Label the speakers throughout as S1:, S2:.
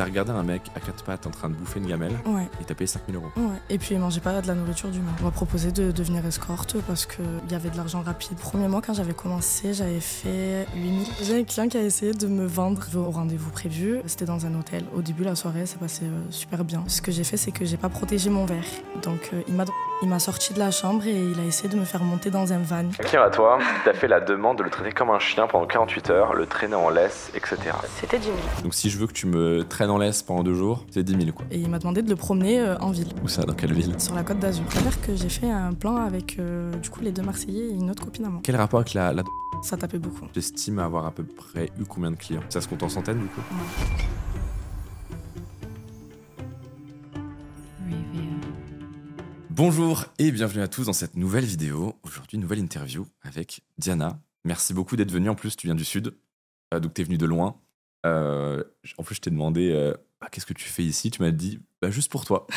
S1: t'as regardé un mec à 4 pattes en train de bouffer une gamelle
S2: Ouais.
S1: et t'as payé 5 000 €.
S2: Ouais. Et puis il mangeait pas de la nourriture d'humain. On m'a proposé de devenir escorte parce qu'il y avait de l'argent rapide. Premier mois, quand j'avais commencé, j'avais fait 8 000. J'ai un client qui a essayé de me vendre au rendez-vous prévu. C'était dans un hôtel. Au début, la soirée s'est passée super bien. Ce que j'ai fait, c'est que j'ai pas protégé mon verre. Donc il m'a sorti de la chambre et il a essayé de me faire monter dans un van.
S1: Client à toi, t'as fait la demande de le traiter comme un chien pendant 48 heures, le traîner en laisse, etc.
S2: C'était 10 000.
S1: Donc si je veux que tu me traînes en laisse pendant 2 jours, c'est 10 000 quoi.
S2: Et il m'a demandé de le promener en ville.
S1: Où ça, dans quelle ville?
S2: Sur la Côte d'Azur. C'est-à-dire que j'ai fait un plan avec du coup les deux Marseillais et une autre copine à moi.
S1: Quel rapport avec la
S2: Ça tapait beaucoup.
S1: J'estime avoir à peu près eu combien de clients? Ça se compte en centaines du coup?
S2: Ouais.
S1: Bonjour et bienvenue à tous dans cette nouvelle vidéo. Aujourd'hui, nouvelle interview avec Diana. Merci beaucoup d'être venue. En plus, tu viens du sud, donc t'es venue de loin. En plus, je t'ai demandé qu'est-ce que tu fais ici? Tu m'as dit juste pour toi.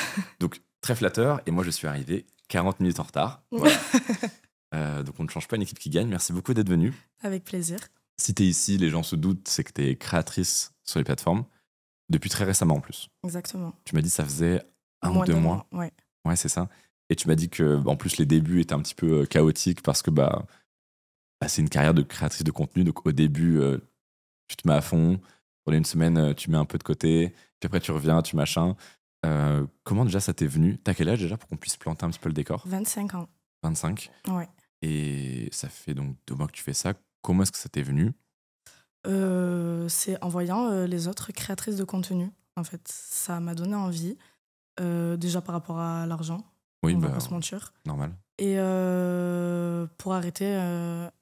S1: Donc très flatteur. Et moi, je suis arrivé 40 minutes en retard. Voilà. Donc on ne change pas une équipe qui gagne. Merci beaucoup d'être venue.
S2: Avec plaisir.
S1: Si t'es ici, les gens se doutent, c'est que t'es créatrice sur les plateformes depuis très récemment en plus.
S2: Exactement.
S1: Tu m'as dit que ça faisait un ou
S2: Moins
S1: deux
S2: de
S1: mois.
S2: Ouais.
S1: Ouais, c'est ça. Et tu m'as dit que, en plus, les débuts étaient un petit peu chaotiques parce que c'est une carrière de créatrice de contenu. Donc, au début, tu te mets à fond. Pendant une semaine, tu mets un peu de côté. Puis après, tu reviens, tu machin. Comment déjà ça t'est venu? T'as quel âge déjà pour qu'on puisse planter un petit peu le décor?
S2: 25 ans.
S1: 25.
S2: Ouais.
S1: Et ça fait donc 2 mois que tu fais ça. Comment est-ce que ça t'est venu?
S2: C'est en voyant les autres créatrices de contenu. En fait, ça m'a donné envie. Déjà par rapport à l'argent.
S1: Oui,
S2: on va pas se mentir.
S1: normal.
S2: Et pour arrêter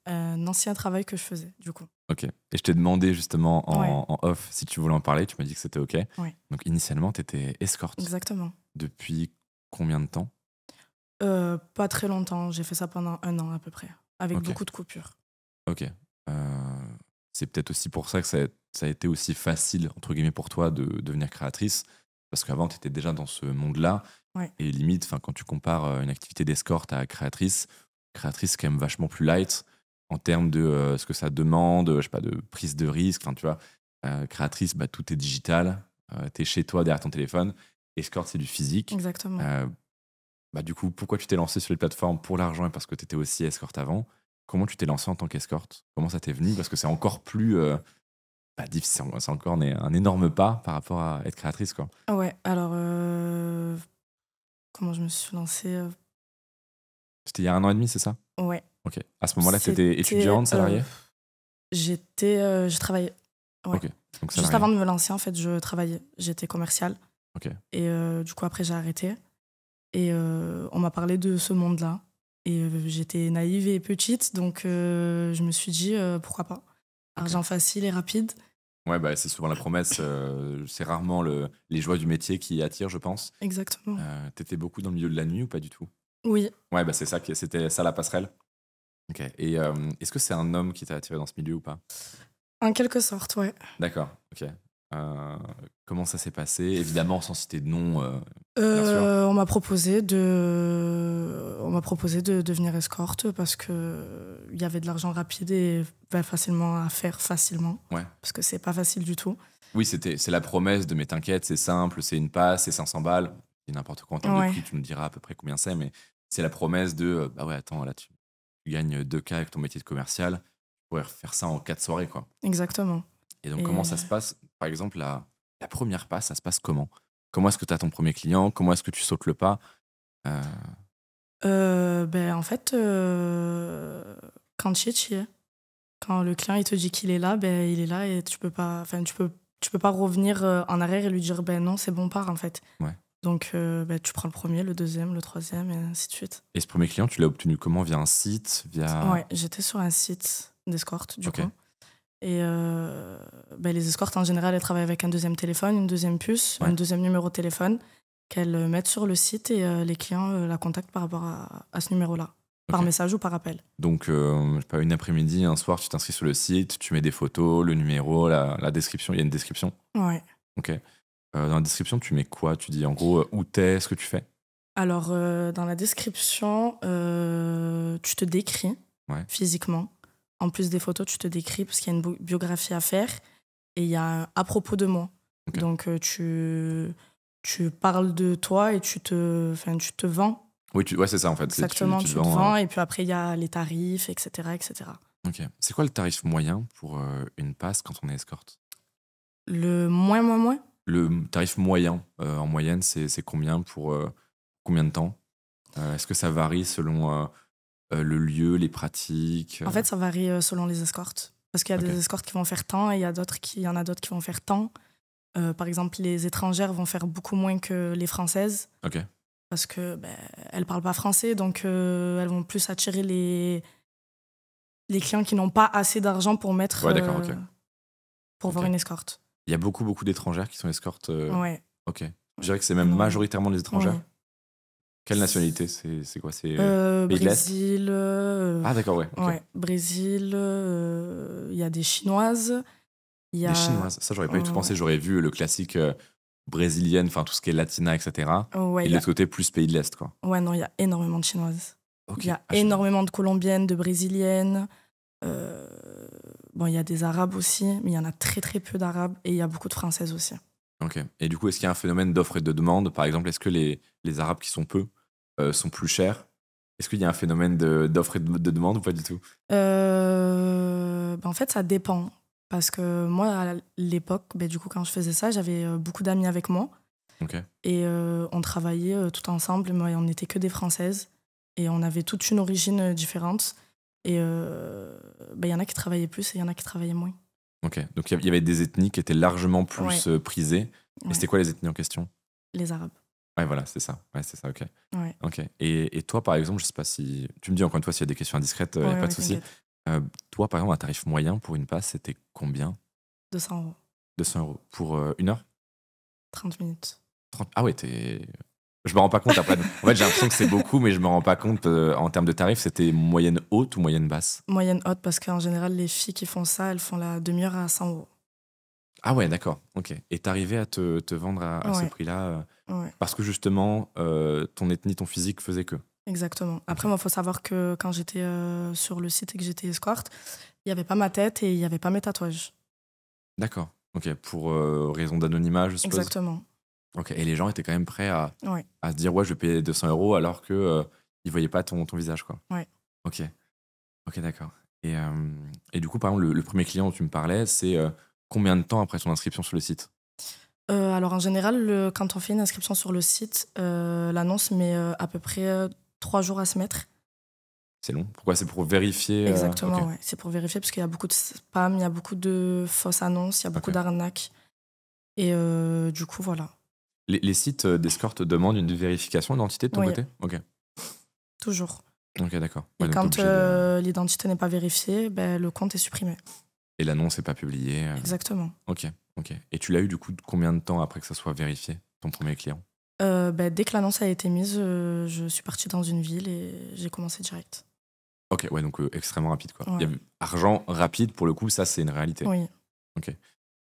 S2: un ancien travail que je faisais, du coup.
S1: Ok. Et je t'ai demandé justement
S2: Ouais.
S1: en off si tu voulais en parler. Tu m'as dit que c'était ok.
S2: Ouais.
S1: Donc, initialement, t'étais escorte.
S2: Exactement.
S1: Depuis combien de temps?
S2: Pas très longtemps. J'ai fait ça pendant 1 an à peu près. Avec
S1: Ok.
S2: beaucoup de coupures.
S1: Ok. C'est peut-être aussi pour ça que ça a été aussi facile, entre guillemets, pour toi de devenir créatrice. Parce qu'avant, tu étais déjà dans ce monde-là.
S2: Ouais.
S1: Et limite, quand tu compares une activité d'escorte à créatrice, c'est quand même vachement plus light en termes de ce que ça demande, je sais pas, de prise de risque. Enfin, tu vois, créatrice, tout est digital. T'es chez toi derrière ton téléphone. Escorte, c'est du physique.
S2: Exactement.
S1: Du coup, pourquoi tu t'es lancé sur les plateformes? Pour l'argent et parce que tu étais aussi escorte avant. Comment tu t'es lancé en tant qu'escorte? Comment ça t'est venu? Parce que c'est encore plus difficile, c'est encore un énorme pas par rapport à être créatrice, quoi.
S2: Ouais, alors comment je me suis lancée
S1: C'était il y a 1 an et demi, c'est ça?
S2: Ouais.
S1: Ok. À ce moment-là, t'étais étudiante, salariée?
S2: Je travaillais. Ouais.
S1: Ok. Donc
S2: Juste
S1: salariée.
S2: avant de me lancer, en fait, je travaillais. J'étais commerciale.
S1: Ok.
S2: Et du coup, après, j'ai arrêté. Et on m'a parlé de ce monde-là. Et j'étais naïve et petite, donc je me suis dit, pourquoi pas? Argent facile et rapide.
S1: Ouais, c'est souvent la promesse. C'est rarement les joies du métier qui attirent, je pense.
S2: Exactement.
S1: T'étais beaucoup dans le milieu de la nuit ou pas du tout?
S2: Oui,
S1: Ouais, c'est ça, c'était ça la passerelle. Ok. Et est-ce que c'est un homme qui t'a attiré dans ce milieu ou pas?
S2: en quelque sorte, ouais.
S1: D'accord, ok. Comment ça s'est passé? Évidemment, sans citer de nom, bien sûr.
S2: On m'a proposé de devenir escorte parce que il y avait de l'argent rapide et facilement à faire facilement.
S1: Ouais.
S2: Parce que c'est pas facile du tout.
S1: Oui, c'est la promesse de mais t'inquiète, c'est simple, c'est une passe, c'est 500 balles. C'est n'importe quoi en termes de
S2: Ouais.
S1: prix, tu nous diras à peu près combien c'est, mais c'est la promesse de ouais, attends, là, tu gagnes 2K avec ton métier de commercial, tu pourrais faire ça en 4 soirées, quoi.
S2: Exactement.
S1: Et donc, comment ça se passe? Par exemple, la première passe, ça se passe comment? Comment est-ce que tu as ton premier client? Comment est-ce que tu sautes le pas?
S2: En fait, quand tu y es, quand le client il te dit qu'il est là, il est là et tu peux pas revenir en arrière et lui dire non, c'est bon, part en fait.
S1: Ouais.
S2: Donc tu prends le premier, le deuxième, le troisième et ainsi de suite.
S1: Et ce premier client, tu l'as obtenu comment? Via un site?
S2: Ouais, j'étais sur un site d'escorte du
S1: Ok.
S2: coup. Et les escortes en général, elles travaillent avec un deuxième téléphone, une deuxième puce,
S1: Ouais.
S2: un deuxième numéro de téléphone qu'elles mettent sur le site et les clients la contactent par rapport à ce numéro-là, par
S1: Ok.
S2: message ou par appel.
S1: Donc, je sais pas, une après-midi, un soir, tu t'inscris sur le site, tu mets des photos, le numéro, la description. Il y a une description?
S2: Ouais.
S1: Ok. Dans la description, tu mets quoi? Tu dis en gros où t'es, ce que tu fais?
S2: Alors, dans la description, tu te décris physiquement. En plus des photos, tu te décris parce qu'il y a une biographie à faire et il y a à propos de moi.
S1: Ok.
S2: Donc, tu parles de toi et tu te vends.
S1: Oui, ouais, c'est ça en fait.
S2: Exactement,
S1: Tu
S2: tu
S1: te
S2: te
S1: vends.
S2: vends. Et puis après, il y a les tarifs, etc., etc.
S1: Ok. C'est quoi le tarif moyen pour une passe quand on est escorte?
S2: Le moins.
S1: Le tarif moyen en moyenne, c'est combien pour combien de temps? Est-ce que ça varie selon le lieu, les pratiques?
S2: En fait, ça varie selon les escortes. Parce qu'il y a
S1: Ok.
S2: des escortes qui vont faire tant et il y en a d'autres qui vont faire tant. Par exemple, les étrangères vont faire beaucoup moins que les françaises
S1: Ok.
S2: parce que elles parlent pas français, donc elles vont plus attirer les clients qui n'ont pas assez d'argent pour mettre
S1: Ouais, d'accord, ok.
S2: pour
S1: Ok.
S2: voir une escorte.
S1: Il y a beaucoup d'étrangères qui sont escortes.
S2: Ouais.
S1: Ok. Je dirais que c'est même
S2: Énormément.
S1: majoritairement des étrangères.
S2: Oui.
S1: Quelle nationalité? C'est quoi? C'est pays de l'Est?
S2: Brésil.
S1: Ah, d'accord, ouais. Ok.
S2: Ouais, Brésil. Il y a des Chinoises. Il y a,
S1: Des Chinoises. Ça, j'aurais pas du tout pensé. J'aurais vu le classique brésilienne, enfin tout ce qui est latina, etc.
S2: Ouais,
S1: Et de l'autre côté, plus pays de l'Est, quoi.
S2: ouais, non, il y a énormément de Chinoises.
S1: Ok.
S2: Il y a
S1: Ah,
S2: énormément de Colombiennes, de Brésiliennes. Bon, il y a des Arabes aussi, mais il y en a très très peu d'Arabes. Et il y a beaucoup de Françaises aussi.
S1: Ok. Et du coup, est-ce qu'il y a un phénomène d'offre et de demande? Par exemple, est-ce que les Arabes qui sont peu sont plus chers? Est-ce qu'il y a un phénomène d'offre et de demande ou pas du tout?
S2: En fait, ça dépend. Parce que moi, à l'époque, du coup, quand je faisais ça, j'avais beaucoup d'amis avec moi.
S1: Ok.
S2: Et on travaillait tout ensemble. Mais on n'était que des Françaises. Et on avait toute une origine différente. Et il y en a qui travaillaient plus et il y en a qui travaillaient moins.
S1: Ok. Donc il y avait des ethnies qui étaient largement plus prisées. Et
S2: Ouais.
S1: c'était quoi les ethnies en question?
S2: Les Arabes.
S1: Ouais, voilà, c'est ça. Ouais, c'est ça, ok.
S2: Ouais.
S1: Ok. Et toi, par exemple, je sais pas si. Tu me dis encore une fois s'il y a des questions indiscrètes,
S2: Ouais,
S1: pas de souci.
S2: t'inquiète.
S1: Toi, par exemple, un tarif moyen pour une passe, c'était combien?
S2: 200 €.
S1: 200 € pour une heure?
S2: 30 minutes.
S1: 30. Ah ouais, je me rends pas compte après. En fait, j'ai l'impression que c'est beaucoup, mais je me rends pas compte en termes de tarifs, c'était moyenne haute ou moyenne basse?
S2: Moyenne haute, parce qu'en général, les filles qui font ça, elles font la demi-heure à 100 €.
S1: Ah ouais, d'accord. Ok. Et t'arrivais à te vendre à ce
S2: Ouais.
S1: prix-là
S2: Ouais,
S1: parce que justement, ton ethnie, ton physique faisait que.
S2: exactement. Après, moi, il faut savoir que quand j'étais sur le site et que j'étais escorte, il n'y avait pas ma tête et il n'y avait pas mes tatouages.
S1: D'accord. Ok. Pour raison d'anonymat, je suppose.
S2: Exactement.
S1: Ok. Et les gens étaient quand même prêts
S2: Ouais.
S1: à se dire, ouais, je vais payer 200 € alors que ils voyaient pas ton visage, quoi.
S2: Ouais.
S1: Ok. Ok, d'accord. Et du coup, par exemple, le premier client dont tu me parlais, c'est combien de temps après son inscription sur le site?
S2: Alors, en général, quand on fait une inscription sur le site, l'annonce met à peu près 3 jours à se mettre.
S1: C'est long? Pourquoi? C'est pour vérifier
S2: Exactement,
S1: ok.
S2: ouais. C'est pour vérifier parce qu'il y a beaucoup de spam, il y a beaucoup de fausses annonces, il y a beaucoup
S1: Ok.
S2: d'arnaques. Et du coup, voilà.
S1: Les sites d'escorte demandent une vérification d'identité de ton
S2: Oui,
S1: côté? Ok.
S2: toujours.
S1: Ok, d'accord.
S2: Et
S1: Ouais, donc t'es
S2: quand
S1: obligé de.
S2: l'identité n'est pas vérifiée, le compte est supprimé.
S1: Et l'annonce n'est pas publiée.
S2: Exactement.
S1: Ok, ok. Et tu l'as eu du coup combien de temps après que ça soit vérifié, ton premier client?
S2: Dès que l'annonce a été mise, je suis partie dans une ville et j'ai commencé direct.
S1: Ok, ouais, donc extrêmement rapide, quoi.
S2: Ouais.
S1: Il y a argent rapide, pour le coup, ça, c'est une réalité.
S2: Oui.
S1: Ok.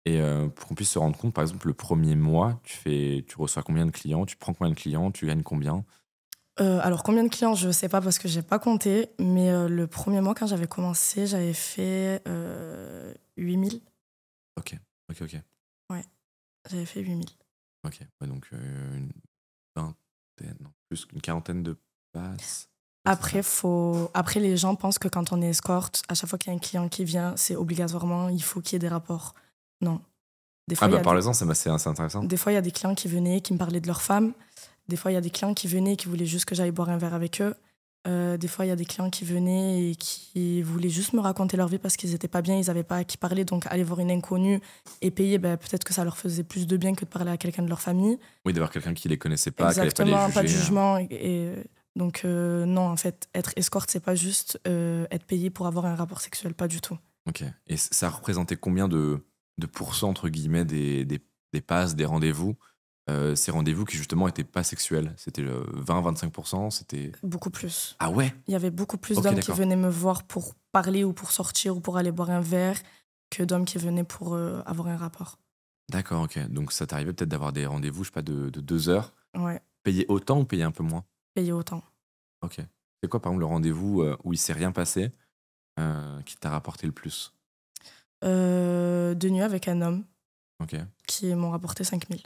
S1: Et pour qu'on puisse se rendre compte, par exemple, le premier mois, tu reçois combien de clients? Tu prends combien de clients? Tu gagnes combien?
S2: Alors, combien de clients, je ne sais pas parce que j'ai pas compté, mais le premier mois, quand j'avais commencé, j'avais fait 8000.
S1: Ok, ok, ok.
S2: J'avais fait 8000.
S1: Ok, ouais, donc une vingtaine, non, plus qu'une quarantaine de passes. Ouais, c'est ça.
S2: Après, les gens pensent que quand on est escorte, à chaque fois qu'il y a un client qui vient, c'est obligatoirement, il faut qu'il y ait des rapports. Non. Des
S1: Ah
S2: fois, il y
S1: bah
S2: a
S1: parle-en, c'est intéressant.
S2: des fois, il y a des clients qui venaient, qui me parlaient de leur femme. Des fois, il y a des clients qui venaient et qui voulaient juste que j'aille boire un verre avec eux. Des fois, il y a des clients qui venaient et qui voulaient juste me raconter leur vie parce qu'ils n'étaient pas bien, ils n'avaient pas à qui parler. Donc, aller voir une inconnue et payer, peut-être que ça leur faisait plus de bien que de parler à quelqu'un de leur famille.
S1: Oui, d'avoir quelqu'un qui les connaissait pas, qui allait pas les
S2: Exactement,
S1: juger.
S2: pas de jugement. Donc, non, en fait, être escorte, c'est pas juste être payé pour avoir un rapport sexuel, pas du tout.
S1: Ok. Et ça représentait combien de pourcents, entre guillemets, des passes, des rendez-vous ces rendez-vous qui justement n'étaient pas sexuels? C'était 20-25%? C'était.
S2: Beaucoup plus.
S1: Ah ouais?
S2: Il y avait beaucoup plus
S1: Ok,
S2: d'hommes qui
S1: d'accord.
S2: venaient me voir pour parler ou pour sortir ou pour aller boire un verre que d'hommes qui venaient pour avoir un rapport.
S1: D'accord, ok. Donc ça t'arrivait peut-être d'avoir des rendez-vous, je sais pas, de 2 heures.
S2: Ouais,
S1: Payer autant ou payer un peu moins?
S2: payer autant.
S1: Ok. C'est quoi, par exemple, le rendez-vous où il s'est rien passé qui t'a rapporté le plus?
S2: 2 nuits avec un homme.
S1: Ok.
S2: qui m'ont rapporté 5 000.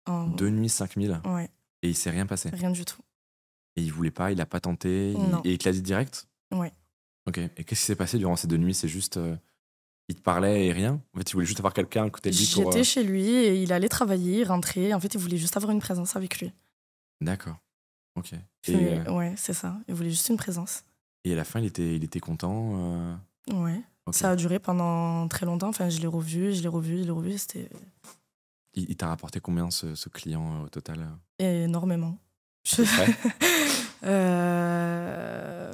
S2: En...
S1: 2 nuits, 5 000
S2: Ouais,
S1: et il s'est rien passé.
S2: rien du tout.
S1: Et il voulait pas, il a pas tenté
S2: Non.
S1: et il te l'a dit direct?
S2: Ouais.
S1: Ok. Et qu'est-ce qui s'est passé durant ces 2 nuits? C'est juste. Il te parlait et rien? En fait, il voulait juste avoir quelqu'un à côté de lui pour.
S2: J'étais chez lui et il allait travailler, il rentrait. En fait, il voulait juste avoir une présence avec lui.
S1: D'accord. Ok.
S2: Ouais, c'est ça. Il voulait juste une présence.
S1: Et à la fin, il était content.
S2: Ouais.
S1: Ok.
S2: Ça a duré pendant très longtemps. Enfin, je l'ai revu. C'était
S1: Il t'a rapporté combien ce client au total?
S2: énormément.
S1: À peu près
S2: Euh,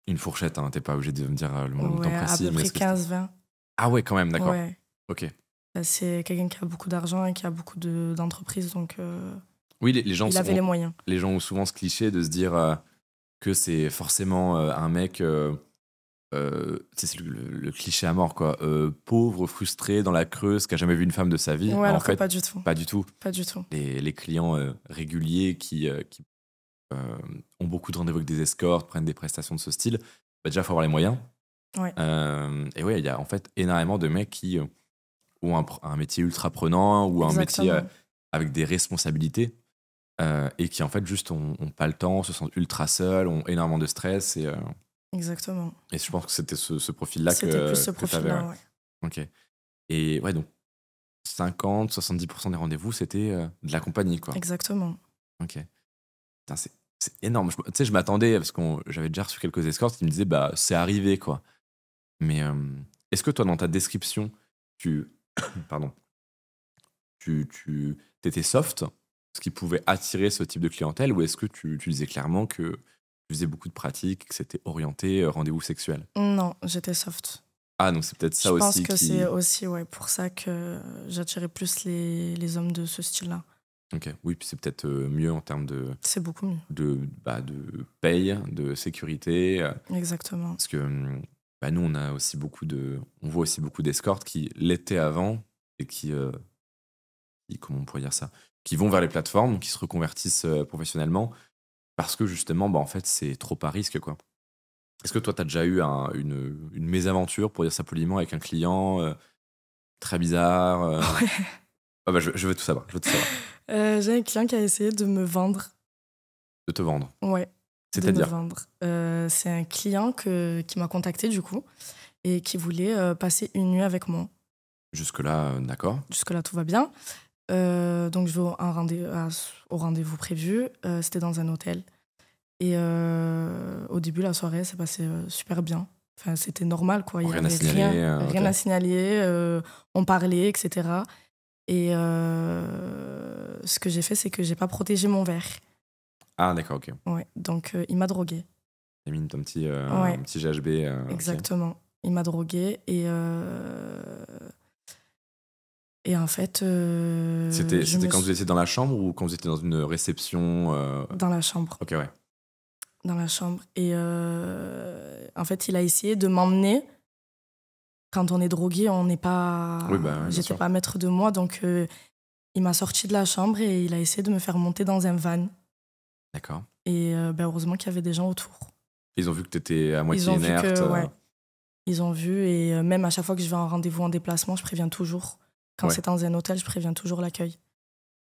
S1: Une fourchette, hein, t'es pas obligé de me dire le montant
S2: Ouais, à
S1: précis.
S2: peu
S1: Mais
S2: près
S1: est-ce que c'était-
S2: 15-20.
S1: Ah ouais, quand même, d'accord.
S2: Ouais.
S1: Ok.
S2: C'est quelqu'un qui a beaucoup d'argent et qui a beaucoup d'entreprises, donc
S1: Oui, les gens
S2: il avait les moyens.
S1: les gens ont souvent ce cliché de se dire que c'est forcément un mec. C'est le cliché à mort, quoi. Pauvre, frustré, dans la Creuse, qui a jamais vu une femme de sa vie.
S2: Ouais,
S1: En
S2: alors que
S1: fait,
S2: pas du tout.
S1: pas du tout.
S2: Pas du tout.
S1: Les clients réguliers qui ont beaucoup de rendez-vous avec des escortes, prennent des prestations de ce style, bah déjà, il faut avoir les moyens.
S2: Ouais.
S1: Et ouais, il y a en fait énormément de mecs qui ont un métier ultra prenant ou un métier
S2: Exactement.
S1: avec des responsabilités et qui en fait juste ont pas le temps, se sentent ultra seuls, ont énormément de stress
S2: Exactement.
S1: et je pense que c'était ce profil-là
S2: C'était plus ce
S1: que t'avais,
S2: profil-là,
S1: ouais.
S2: ouais.
S1: Ok. Et ouais, donc 50-70% des rendez-vous, c'était de la compagnie, quoi.
S2: Exactement.
S1: Ok. Putain, c'est énorme. Tu sais, je m'attendais, parce que j'avais déjà reçu quelques escortes qui me disaient, bah, c'est arrivé, quoi. Mais est-ce que toi, dans ta description, tu. Pardon. Tu étais soft, ce qui pouvait attirer ce type de clientèle, ou est-ce que tu disais clairement que tu faisais beaucoup de pratiques, que c'était orienté rendez-vous sexuel?
S2: Non, j'étais soft.
S1: Ah, donc c'est peut-être ça
S2: Je pense
S1: aussi
S2: que
S1: qui.
S2: c'est aussi pour ça que j'attirais plus les hommes de ce style-là.
S1: Ok, oui, puis c'est peut-être mieux en termes
S2: C'est beaucoup mieux.
S1: de paye, de sécurité.
S2: Exactement.
S1: Parce que bah, nous, on voit aussi beaucoup d'escortes qui l'étaient avant et comment on pourrait dire ça, qui vont vers les plateformes, qui se reconvertissent professionnellement parce que justement, bah, en fait, c'est trop à risque, quoi. Est-ce que toi, tu as déjà eu une mésaventure, pour dire ça poliment, avec un client très bizarre
S2: Ouais.
S1: Ah bah, je veux tout savoir. Je veux tout savoir.
S2: J'ai un client qui a essayé de me vendre.
S1: De te vendre.
S2: Ouais. De me
S1: C'est-à-dire
S2: vendre. C'est un client qui m'a contacté du coup et qui voulait passer une nuit avec moi.
S1: Jusque-là, d'accord.
S2: Jusque-là, tout va bien. Donc, je vais au rendez-vous prévu. C'était dans un hôtel. Et au début, la soirée s'est passée super bien. Enfin, c'était normal, quoi. Il y
S1: Rien à
S2: avait
S1: signaler,
S2: rien
S1: ok.
S2: à signaler. On parlait, etc. Et ce que j'ai fait, c'est que j'ai pas protégé mon verre.
S1: Ah, d'accord, ok.
S2: Ouais. Donc, il m'a droguée.
S1: T'as mis ton petit,
S2: Ouais.
S1: un petit GHB. Ok.
S2: Exactement. Il m'a droguée et en fait,
S1: C'était
S2: je me
S1: quand
S2: suis-
S1: vous étiez dans la chambre ou quand vous étiez dans une réception
S2: dans la chambre.
S1: Ok, ouais.
S2: Dans la chambre. Et en fait, il a essayé de m'emmener. Quand on est drogué, on n'est pas.
S1: Oui, bah, bien
S2: J'étais
S1: sûr.
S2: pas maître de moi, donc il m'a sorti de la chambre et il a essayé de me faire monter dans un van.
S1: D'accord.
S2: Et heureusement qu'il y avait des gens autour.
S1: Ils ont vu que t'étais à moitié
S2: Ils ont vu
S1: inerte.
S2: que, ouais. Ils ont vu et même à chaque fois que je vais en rendez-vous en déplacement, je préviens toujours. Quand
S1: Ouais.
S2: c'est dans un hôtel, je préviens toujours l'accueil.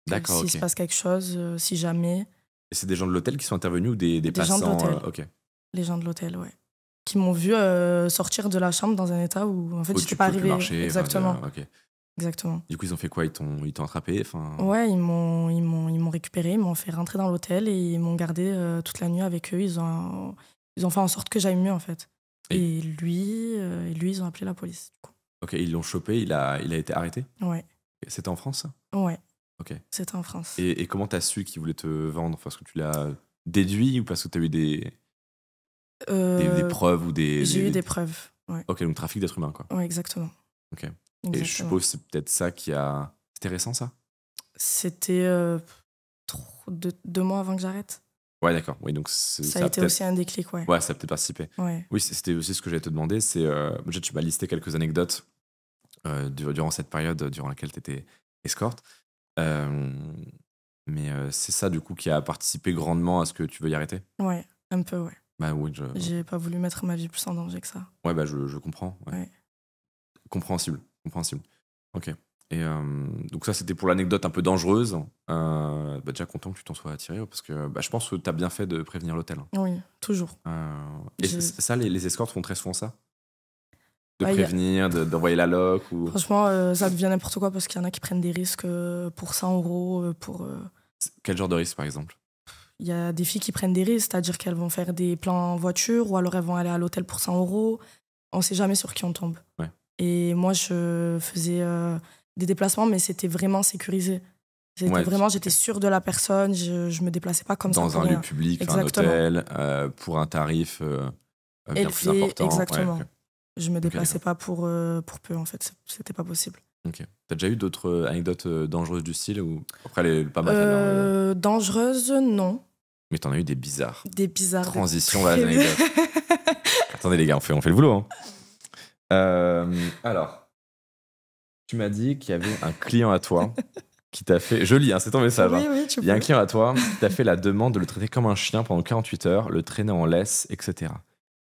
S1: D'accord,
S2: S'il
S1: ok.
S2: se passe quelque chose, si jamais,
S1: Et c'est des gens de l'hôtel qui sont intervenus ou des
S2: Des gens de
S1: passants
S2: l'hôtel.
S1: Ok.
S2: les gens de l'hôtel, ouais. Qui m'ont vu sortir de la chambre dans un état où en fait
S1: Où
S2: j'étais
S1: tu
S2: pas
S1: pouvais plus
S2: arrivée.
S1: marcher.
S2: Exactement.
S1: Ok.
S2: Exactement.
S1: Du coup, ils ont fait quoi? Ils t'ont attrapé
S2: Ouais, ils m'ont récupéré, ils m'ont fait rentrer dans l'hôtel et ils m'ont gardé toute la nuit avec eux. Ils ont fait en sorte que j'aille mieux en fait. Et lui, ils ont appelé la police. Du coup.
S1: Ok, ils l'ont chopé, il a été arrêté?
S2: Ouais,
S1: C'était en France, ça?
S2: ouais.
S1: Ok.
S2: C'était en France.
S1: Et comment t'as su qu'il voulait te vendre? Parce que tu l'as déduit ou parce que t'as eu des preuves ou
S2: J'ai eu des preuves. Ouais.
S1: Ok, donc trafic d'êtres humains, quoi.
S2: Ouais, exactement.
S1: Ok. Et
S2: Exactement.
S1: je suppose que c'est peut-être ça qui a. C'était récent, ça?
S2: C'était 2 mois avant que j'arrête.
S1: Ouais, d'accord. Oui, donc
S2: Ça a été aussi un déclic, ouais.
S1: Ouais, ça a peut-être participé.
S2: Ouais.
S1: Oui, c'était aussi ce que j'allais te demander. C'est déjà, tu m'as listé quelques anecdotes durant cette période durant laquelle tu étais escorte. Mais c'est ça, du coup, qui a participé grandement à ce que tu veuilles arrêter?
S2: Ouais, un peu, ouais.
S1: Bah oui,
S2: J'ai pas voulu mettre ma vie plus en danger que ça.
S1: ouais, bah je comprends. Ouais.
S2: Ouais.
S1: Compréhensible. Ok. Et donc ça, c'était pour l'anecdote un peu dangereuse. Déjà content que tu t'en sois attiré, parce que je pense que tu as bien fait de prévenir l'hôtel.
S2: Oui, toujours.
S1: Et
S2: Je-
S1: ça, les escortes font très souvent ça? De
S2: Bah,
S1: prévenir, d'envoyer la loc ou...
S2: Franchement, ça devient n'importe quoi parce qu'il y en a qui prennent des risques pour 100 euros.
S1: Quel genre de risque, par exemple?
S2: Il y a des filles qui prennent des risques, c'est-à-dire qu'elles vont faire des plans en voiture ou alors elles vont aller à l'hôtel pour 100 euros. On sait jamais sur qui on tombe.
S1: Ouais.
S2: Et moi, je faisais des déplacements, mais c'était vraiment sécurisé. J'étais sûre de la personne, je me déplaçais pas comme ça.
S1: Dans
S2: pour
S1: un lieu
S2: rien.
S1: public, un
S2: Exactement.
S1: hôtel, pour un tarif bien plus
S2: Élevé,
S1: important.
S2: exactement.
S1: Ouais, ok.
S2: Je me déplaçais
S1: d'accord.
S2: pas pour peu, en fait. C'était pas possible.
S1: Ok. T'as déjà eu d'autres anecdotes dangereuses du style ou... Après, pas mal.
S2: Dangereuse, non.
S1: Mais t'en as eu des bizarres.
S2: Des bizarres.
S1: Transition vers les anecdotes. Attendez les gars, on fait le boulot. Alors, tu m'as dit qu'il y avait un client à toi qui t'a fait... Je lis, c'est ton message.
S2: Oui, tu
S1: Il y a un
S2: peux.
S1: client à toi qui t'a fait la demande de le traiter comme un chien pendant 48 heures, le traîner en laisse, etc.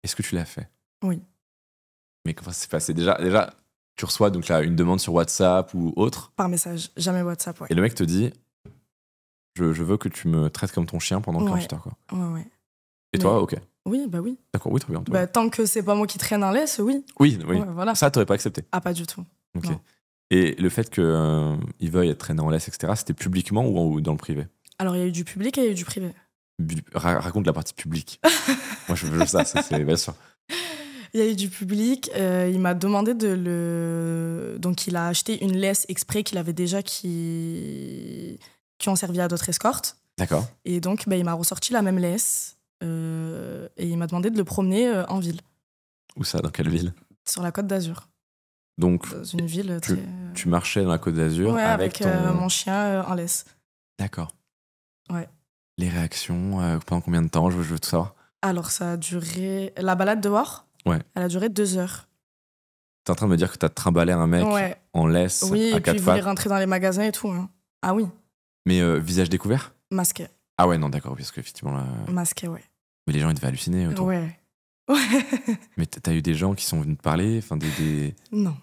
S1: Est-ce que tu l'as fait?
S2: Oui.
S1: Mais comment ça s'est passé? Déjà, tu reçois donc là une demande sur WhatsApp ou autre,
S2: Par message, jamais WhatsApp, ouais.
S1: et le mec te dit je veux que tu me traites comme ton chien pendant 48 heures. Quoi.
S2: Ouais.
S1: Et toi, ok.
S2: Oui, bah oui.
S1: D'accord, oui, très bien.
S2: Bah, tant que c'est pas moi qui traîne en laisse, oui.
S1: Oui.
S2: Ouais, voilà.
S1: Ça, t'aurais pas accepté.
S2: Ah, pas du tout.
S1: Ok.
S2: Non.
S1: Et le fait qu'il veuille être traîné en laisse, etc., c'était publiquement ou dans le privé?
S2: Alors, il y a eu du public et il y a eu du privé.
S1: Raconte la partie publique. Moi, je veux ça, c'est bien sûr.
S2: Il y a eu du public. Il m'a demandé de le. Donc, il a acheté une laisse exprès qu'il avait déjà qui ont servi à d'autres escortes.
S1: D'accord.
S2: Et donc, il m'a ressorti la même laisse. Et il m'a demandé de le promener en ville.
S1: Où ça? Dans quelle ville?
S2: Sur la Côte d'Azur.
S1: Donc,
S2: Dans une ville
S1: tu marchais dans la Côte d'Azur
S2: avec
S1: ton...
S2: mon chien en laisse.
S1: D'accord.
S2: Ouais.
S1: Les réactions, pendant combien de temps? Je veux tout savoir.
S2: Alors, ça a duré... La balade dehors,
S1: ouais.
S2: Elle a duré 2 heures.
S1: T'es en train de me dire que t'as trimballé un mec en laisse
S2: oui,
S1: à
S2: et puis
S1: 4
S2: il voulait
S1: pattes.
S2: rentrer dans les magasins et tout. Hein. Ah oui.
S1: Mais visage découvert?
S2: Masqué.
S1: Ah ouais, non, d'accord, parce qu'effectivement... Là...
S2: Masqué, ouais.
S1: Mais les gens, ils devaient halluciner autour.
S2: Ouais.
S1: Mais t'as eu des gens qui sont venus te parler, enfin
S2: Non.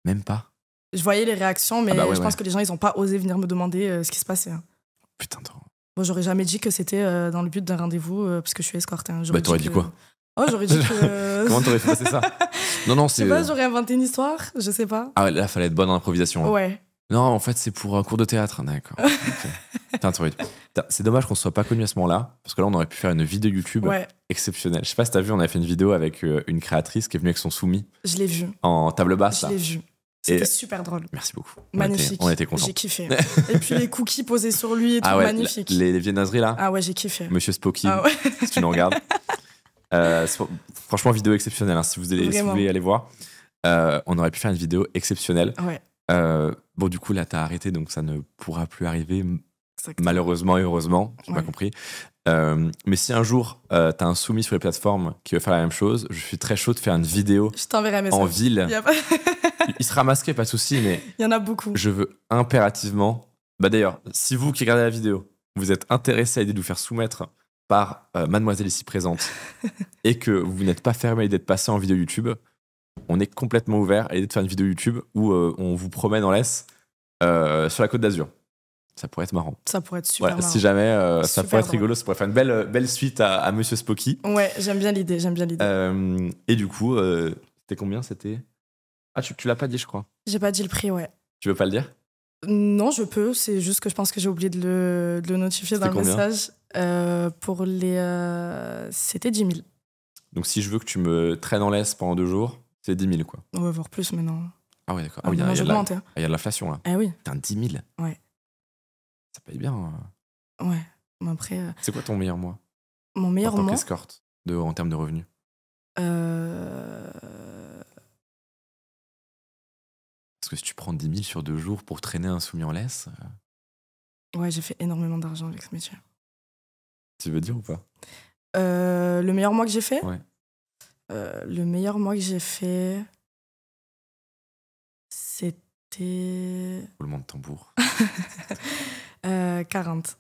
S1: Même pas?
S2: Je voyais les réactions, mais je pense que les gens, ils ont pas osé venir me demander ce qui se passait. Hein.
S1: Putain,
S2: Bon, j'aurais jamais dit que c'était dans le but d'un rendez-vous, parce que je suis escorte. Hein.
S1: Bah, t'aurais dit quoi?
S2: Oh, j'aurais dit que...
S1: Comment t'aurais fait passer ça? Non,
S2: c'est... Je sais pas, j'aurais inventé une histoire, je sais pas.
S1: Ah ouais, là, fallait être bonne en improvisation. Hein.
S2: Ouais.
S1: Non, en fait, c'est pour un cours de théâtre. D'accord. Okay. C'est dommage qu'on ne soit pas connu à ce moment-là, parce que là, on aurait pu faire une vidéo YouTube exceptionnelle. Je sais pas si t'as vu, on a fait une vidéo avec une créatrice qui est venue avec son soumis.
S2: Je l'ai vu.
S1: En table basse.
S2: Je l'ai vu. C'était super drôle.
S1: Merci beaucoup.
S2: Magnifique.
S1: On était contents.
S2: J'ai kiffé. Et puis les cookies posés sur lui et tout, magnifique.
S1: Les viennoiseries là.
S2: Ah ouais, j'ai kiffé.
S1: Monsieur Spocky, si tu nous regardes. Franchement, vidéo exceptionnelle. Hein, si vous voulez aller voir, on aurait pu faire une vidéo exceptionnelle.
S2: Ouais.
S1: Bon, du coup, là, t'as arrêté, donc ça ne pourra plus arriver.
S2: Exactement.
S1: Malheureusement et heureusement, j'ai pas compris. Mais si un jour t'as un soumis sur les plateformes qui veut faire la même chose, je suis très chaud de faire une vidéo en ville. Il sera masqué, pas de souci, mais
S2: il y en a beaucoup.
S1: Je veux impérativement. Bah d'ailleurs, si vous qui regardez la vidéo, vous êtes intéressé à l'idée de vous faire soumettre par Mademoiselle ici présente et que vous n'êtes pas fermé à l'idée de passer en vidéo YouTube, on est complètement ouvert à l'idée de faire une vidéo YouTube où on vous promène en laisse sur la Côte d'Azur. Ça pourrait être marrant.
S2: Ça pourrait être super marrant.
S1: Si jamais, ça pourrait être rigolo, ça pourrait faire une belle suite à Monsieur Spocky.
S2: Ouais, j'aime bien l'idée.
S1: Et du coup, c'était combien? C'était... Ah, tu l'as pas dit, je crois.
S2: J'ai pas dit le prix, ouais.
S1: Tu veux pas le dire?
S2: Non, je peux. C'est juste que je pense que j'ai oublié de le notifier dans le message. Pour les... C'était 10 000.
S1: Donc si je veux que tu me traînes en laisse pendant 2 jours, c'est 10 000, quoi.
S2: Ouais, voire plus maintenant.
S1: Ah ouais, d'accord.
S2: Il y a
S1: de l'inflation, là.
S2: Ah oui.
S1: Putain, 10 000.
S2: Ouais.
S1: Ça paye bien.
S2: Ouais. Mais après...
S1: C'est quoi ton meilleur mois?
S2: Mon meilleur mois?
S1: En tant qu'escorte, en termes de revenus. Parce que si tu prends 10 000 sur 2 jours pour traîner un soumis en laisse...
S2: Ouais, j'ai fait énormément d'argent avec ce métier.
S1: Tu veux dire ou pas?
S2: Le meilleur mois que j'ai fait?
S1: Ouais.
S2: Le meilleur mois que j'ai fait... C'était...
S1: Roulement de tambour.
S2: 40.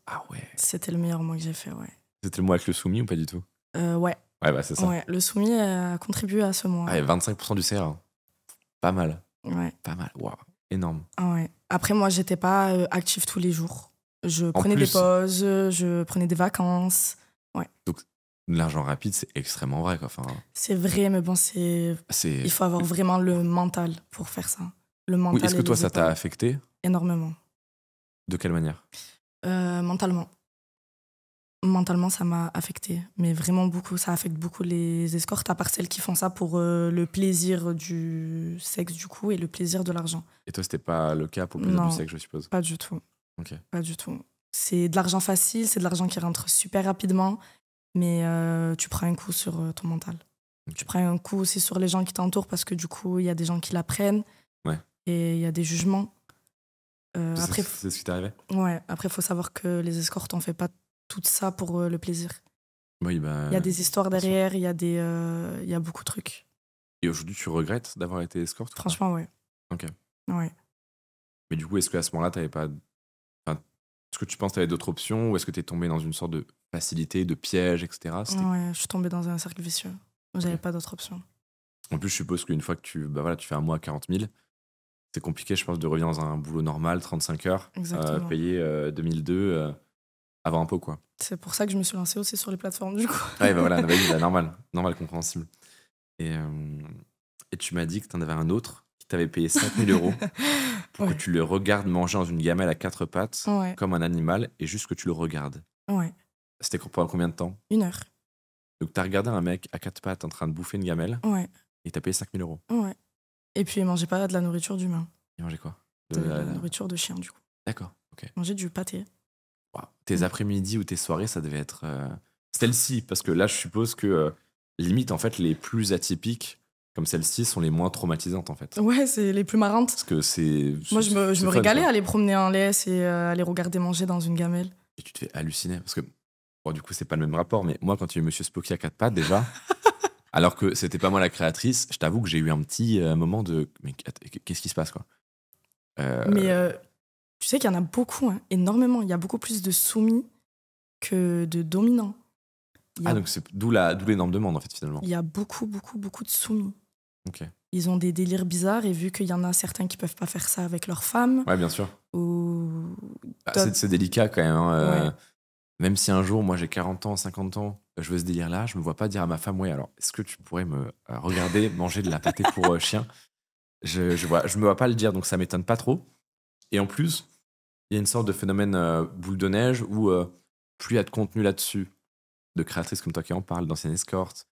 S1: Ah ouais.
S2: C'était le meilleur mois que j'ai fait, ouais.
S1: C'était le mois avec le soumis ou pas du tout?
S2: Ouais.
S1: Ouais, bah c'est ça.
S2: Ouais, le soumis a contribué à ce mois.
S1: Ouais, 25% du CR. Pas mal.
S2: Ouais.
S1: Pas mal. Waouh, énorme.
S2: Ah ouais. Après, moi, j'étais pas active tous les jours. Je prenais des
S1: plus-
S2: pauses, je prenais des vacances.
S1: Donc, l'argent rapide, c'est extrêmement vrai, quoi. Enfin,
S2: C'est vrai, mais bon, il
S1: c'est...
S2: faut avoir vraiment le mental pour faire ça. Le
S1: Oui,
S2: mental
S1: est-ce que
S2: et
S1: toi,
S2: les
S1: ça t'a
S2: épaules.
S1: affecté?
S2: Énormément.
S1: De quelle manière?
S2: Mentalement. Mentalement, ça m'a affecté. Mais vraiment beaucoup. Ça affecte beaucoup les escortes, à part celles qui font ça pour le plaisir du sexe, du coup, et le plaisir de l'argent.
S1: Et toi, c'était pas le cas pour le plaisir
S2: Non.
S1: du sexe, je suppose?
S2: Pas du tout.
S1: Ok.
S2: Pas du tout. C'est de l'argent facile, c'est de l'argent qui rentre super rapidement, mais tu prends un coup sur ton mental. Tu prends un coup aussi sur les gens qui t'entourent parce que du coup, il y a des gens qui l'apprennent
S1: Ouais.
S2: et il y a des jugements. Après,
S1: C'est ce qui t'est arrivé?
S2: ouais, après, il faut savoir que les escortes, on fait pas tout ça pour le plaisir.
S1: Oui, bah...
S2: Il y a des histoires
S1: bien sûr.
S2: derrière, il y a beaucoup de trucs.
S1: Et aujourd'hui, tu regrettes d'avoir été escorte ou pas?
S2: Franchement, ouais.
S1: Ok.
S2: Ouais.
S1: Mais du coup, est-ce qu'à ce moment-là, t'avais pas... Enfin, est-ce que tu penses que t'avais d'autres options ou est-ce que t'es tombé dans une sorte de facilité, de piège, etc.
S2: Ouais, je suis tombée dans un cercle vicieux. J'avais
S1: Ok.
S2: pas d'autre option.
S1: En plus, je suppose qu'une fois que tu fais un mois à 40 000, c'est compliqué, je pense, de revenir dans un boulot normal, 35 heures,
S2: Exactement.
S1: payer 2002, avoir un pot, quoi.
S2: C'est pour ça que je me suis lancée aussi sur les plateformes, du coup.
S1: Ouais, bah voilà, normal, compréhensible. Et tu m'as dit que t'en avais un autre qui t'avait payé 5 000 euros pour
S2: Ouais.
S1: que tu le regardes manger dans une gamelle à 4 pattes,
S2: Ouais.
S1: comme un animal, et juste que tu le regardes.
S2: Ouais.
S1: C'était pendant combien de temps?
S2: 1 heure.
S1: Donc t'as regardé un mec à 4 pattes en train de bouffer une gamelle,
S2: Ouais.
S1: et t'as payé 5 000 euros.
S2: Ouais. Et puis, il mangeait pas de la nourriture d'humain.
S1: Il mangeait quoi?
S2: De la nourriture de chien, du coup.
S1: D'accord, ok.
S2: Il mangeait du pâté.
S1: Wow. Tes après-midi ou tes soirées, ça devait être celle-ci, parce que là, je suppose que limite, en fait, les plus atypiques, comme celle-ci, sont les moins traumatisantes, en fait.
S2: Ouais, c'est les plus marrantes.
S1: Parce que c'est...
S2: Moi, je me
S1: fun,
S2: régalais
S1: quoi.
S2: à les promener en laisse et à les regarder manger dans une gamelle.
S1: Et tu te fais halluciner, parce que, bon, du coup, c'est pas le même rapport, mais moi, quand il y a eu Monsieur Spocky à 4 pattes, déjà, alors que c'était pas moi la créatrice, je t'avoue que j'ai eu un petit moment de... Mais qu'est-ce qui se passe, quoi?
S2: Mais tu sais qu'il y en a beaucoup, hein, énormément. Il y a beaucoup plus de soumis que de dominants.
S1: Ah, donc c'est d'où l'énorme demande, en fait, finalement.
S2: Il y a beaucoup, beaucoup, beaucoup de soumis.
S1: Ok.
S2: Ils ont des délires bizarres et vu qu'il y en a certains qui peuvent pas faire ça avec leurs femmes
S1: Ouais, bien sûr.
S2: ou...
S1: Ah, c'est délicat, quand même. Hein,
S2: Ouais.
S1: Même si un jour, moi j'ai 40 ans, 50 ans, je veux ce délire-là, je me vois pas dire à ma femme, ouais, alors est-ce que tu pourrais me regarder manger de la pâtée pour chien? Je me vois pas le dire, donc ça m'étonne pas trop. Et en plus, il y a une sorte de phénomène boule de neige où plus il y a de contenu là-dessus, de créatrices comme toi qui en parlent, d'anciennes escortes,